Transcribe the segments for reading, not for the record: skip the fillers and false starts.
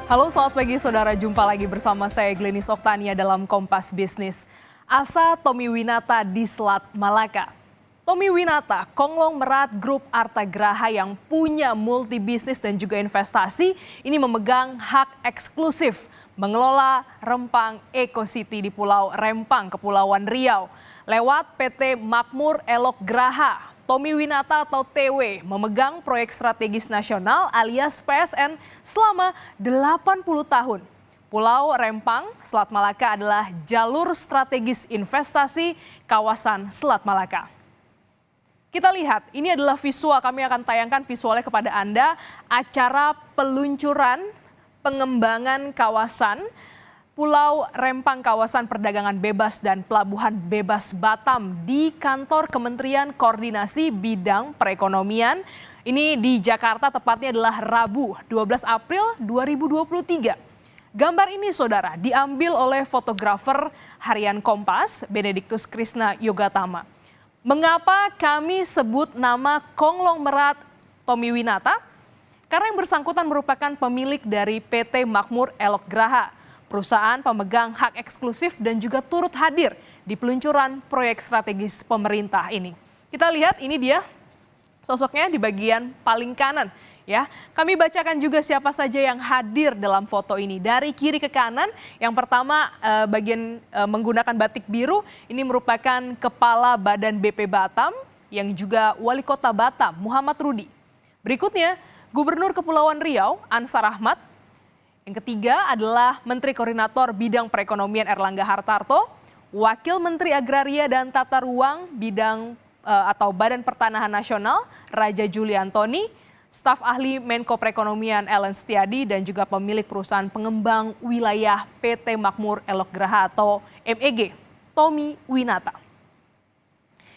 Halo, selamat pagi saudara. Jumpa lagi bersama saya Glenis Oktania dalam Kompas Bisnis. Asa Tommy Winata di Selat Malaka. Tommy Winata, konglomerat grup Artagraha yang punya multi bisnis dan juga investasi, ini memegang hak eksklusif mengelola Rempang Eco City di Pulau Rempang, Kepulauan Riau. Lewat PT Makmur Elok Graha, Tommy Winata atau TW memegang proyek strategis nasional alias PSN selama 80 tahun. Pulau Rempang, Selat Malaka adalah jalur strategis investasi kawasan Selat Malaka. Kita lihat, ini adalah visual, kami akan tayangkan visualnya kepada Anda, acara peluncuran pengembangan kawasan Pulau Rempang Kawasan Perdagangan Bebas dan Pelabuhan Bebas Batam di kantor Kementerian Koordinasi Bidang Perekonomian. Ini di Jakarta, tepatnya adalah Rabu 12 April 2023. Gambar ini saudara diambil oleh fotografer harian Kompas, Benediktus Krisna Yogatama. Mengapa kami sebut nama konglomerat Tommy Winata? Karena yang bersangkutan merupakan pemilik dari PT Makmur Elok Graha, perusahaan pemegang hak eksklusif dan juga turut hadir di peluncuran proyek strategis pemerintah ini. Kita lihat ini dia sosoknya di bagian paling kanan. Ya, kami bacakan juga siapa saja yang hadir dalam foto ini. Dari kiri ke kanan, yang pertama bagian menggunakan batik biru, ini merupakan Kepala Badan BP Batam yang juga Wali Kota Batam, Muhammad Rudi. Berikutnya, Gubernur Kepulauan Riau, Ansar Ahmad. Yang ketiga adalah Menteri Koordinator Bidang Perekonomian Erlangga Hartarto, Wakil Menteri Agraria dan Tata Ruang Bidang atau Badan Pertanahan Nasional, Raja Juli Antoni, staf ahli Menko Perekonomian Ellen Setiadi dan juga pemilik perusahaan pengembang wilayah PT Makmur Elok Graha atau MEG, Tommy Winata.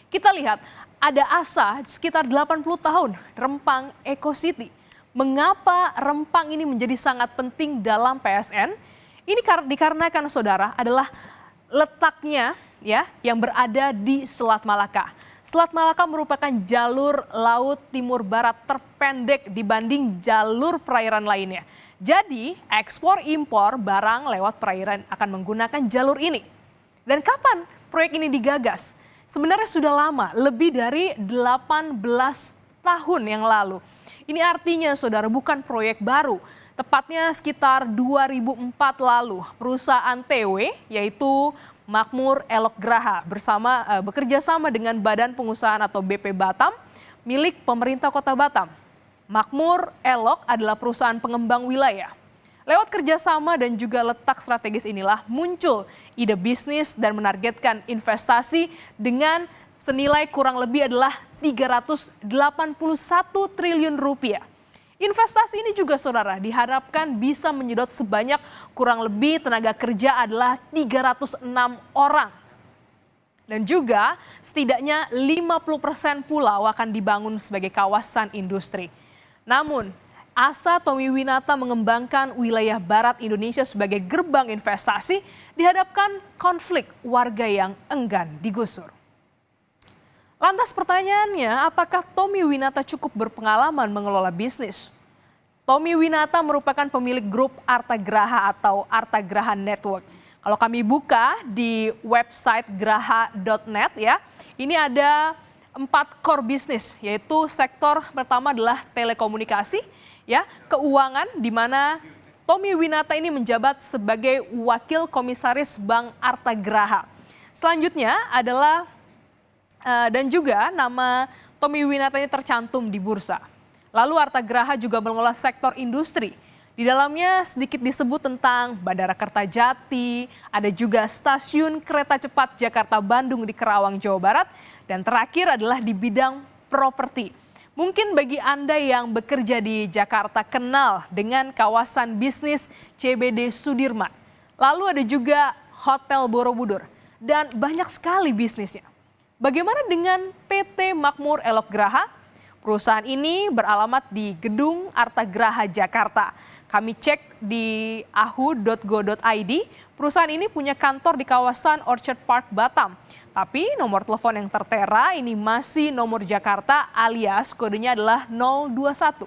Kita lihat ada asa sekitar 80 tahun Rempang Eco City. Mengapa Rempang ini menjadi sangat penting dalam PSN? Ini dikarenakan saudara adalah letaknya ya yang berada di Selat Malaka. Selat Malaka merupakan jalur laut timur barat terpendek dibanding jalur perairan lainnya. Jadi ekspor impor barang lewat perairan akan menggunakan jalur ini. Dan kapan proyek ini digagas? Sebenarnya sudah lama, lebih dari 18 tahun yang lalu. Ini artinya saudara bukan proyek baru. Tepatnya sekitar 2004 lalu perusahaan TW yaitu Makmur Elok Graha bekerja sama dengan Badan Pengusahaan atau BP Batam milik pemerintah Kota Batam. Makmur Elok adalah perusahaan pengembang wilayah. Lewat kerjasama dan juga letak strategis inilah muncul ide bisnis dan menargetkan investasi dengan senilai kurang lebih adalah 381 triliun rupiah. Investasi ini juga saudara diharapkan bisa menyedot sebanyak kurang lebih tenaga kerja adalah 306 orang. Dan juga setidaknya 50% pulau akan dibangun sebagai kawasan industri. Namun asa Tommy Winata mengembangkan wilayah barat Indonesia sebagai gerbang investasi dihadapkan konflik warga yang enggan digusur. Lantas pertanyaannya, apakah Tommy Winata cukup berpengalaman mengelola bisnis? Tommy Winata merupakan pemilik grup Artagraha atau Artagraha Network. Kalau kami buka di website graha.net ya, ini ada 4 core bisnis, yaitu sektor pertama adalah telekomunikasi, ya, keuangan di mana Tommy Winata ini menjabat sebagai wakil komisaris Bank Artagraha. Selanjutnya adalah dan juga nama Tommy Winata ini tercantum di bursa. Lalu Artagraha juga mengelola sektor industri. Di dalamnya sedikit disebut tentang Bandara Kertajati, ada juga stasiun kereta cepat Jakarta-Bandung di Kerawang, Jawa Barat, dan terakhir adalah di bidang properti. Mungkin bagi Anda yang bekerja di Jakarta kenal dengan kawasan bisnis CBD Sudirman. Lalu ada juga Hotel Borobudur dan banyak sekali bisnisnya. Bagaimana dengan PT Makmur Elok Graha? Perusahaan ini beralamat di Gedung Artagraha Jakarta. Kami cek di ahu.go.id, perusahaan ini punya kantor di kawasan Orchard Park, Batam. Tapi nomor telepon yang tertera ini masih nomor Jakarta alias kodenya adalah 021.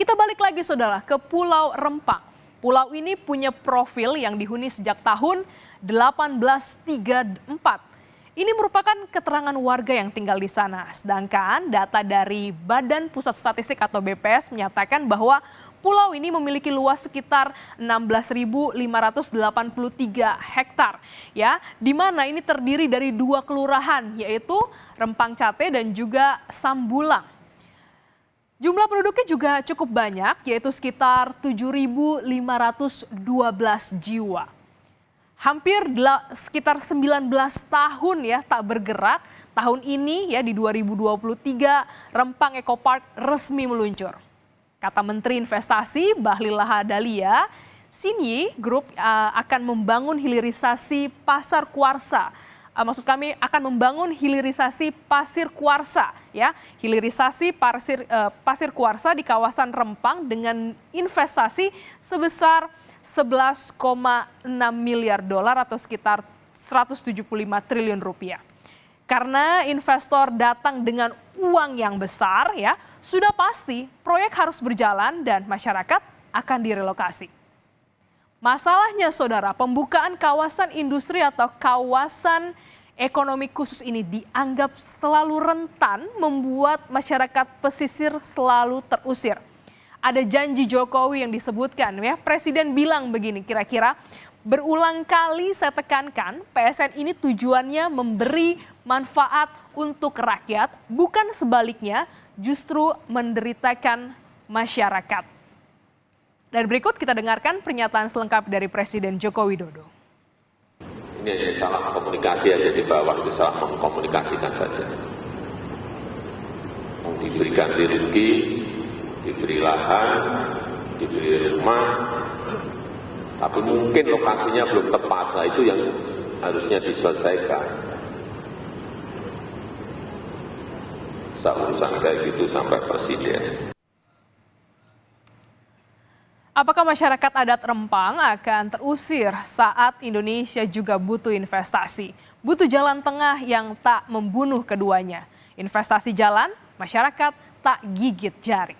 Kita balik lagi saudara ke Pulau Rempang. Pulau ini punya profil yang dihuni sejak tahun 1834. Ini merupakan keterangan warga yang tinggal di sana. Sedangkan data dari Badan Pusat Statistik atau BPS menyatakan bahwa pulau ini memiliki luas sekitar 16.583 hektar, ya, di mana ini terdiri dari 2 kelurahan, yaitu Rempang Cate dan juga Sambulang. Jumlah penduduknya juga cukup banyak, yaitu sekitar 7.512 jiwa. Hampir sekitar 19 tahun ya tak bergerak. Tahun ini ya di 2023 Rempang Eco Park resmi meluncur. Kata Menteri Investasi Bahlil Lahadalia, Sinyi Group akan membangun hilirisasi pasar kuarsa. Maksud kami akan membangun hilirisasi pasir kuarsa, ya, hilirisasi pasir kuarsa di kawasan Rempang dengan investasi sebesar 11,6 miliar dolar atau sekitar 175 triliun rupiah. Karena investor datang dengan uang yang besar, ya, sudah pasti proyek harus berjalan dan masyarakat akan direlokasi. Masalahnya saudara, pembukaan kawasan industri atau kawasan ekonomi khusus ini dianggap selalu rentan membuat masyarakat pesisir selalu terusir. Ada janji Jokowi yang disebutkan ya, Presiden bilang begini kira-kira, berulang kali saya tekankan PSN ini tujuannya memberi manfaat untuk rakyat, bukan sebaliknya justru menderitakan masyarakat. Dan berikut kita dengarkan pernyataan selengkap dari Presiden Joko Widodo. Ini hanya salah komunikasi aja di bawah, itu salah mengkomunikasikan saja. Diberi ganti rugi, diberi lahan, diberi rumah, tapi mungkin lokasinya belum tepat. Nah itu yang harusnya diselesaikan. Urusan kayak gitu sampai presiden. Apakah masyarakat adat Rempang akan terusir saat Indonesia juga butuh investasi? Butuh jalan tengah yang tak membunuh keduanya. Investasi jalan, masyarakat tak gigit jari.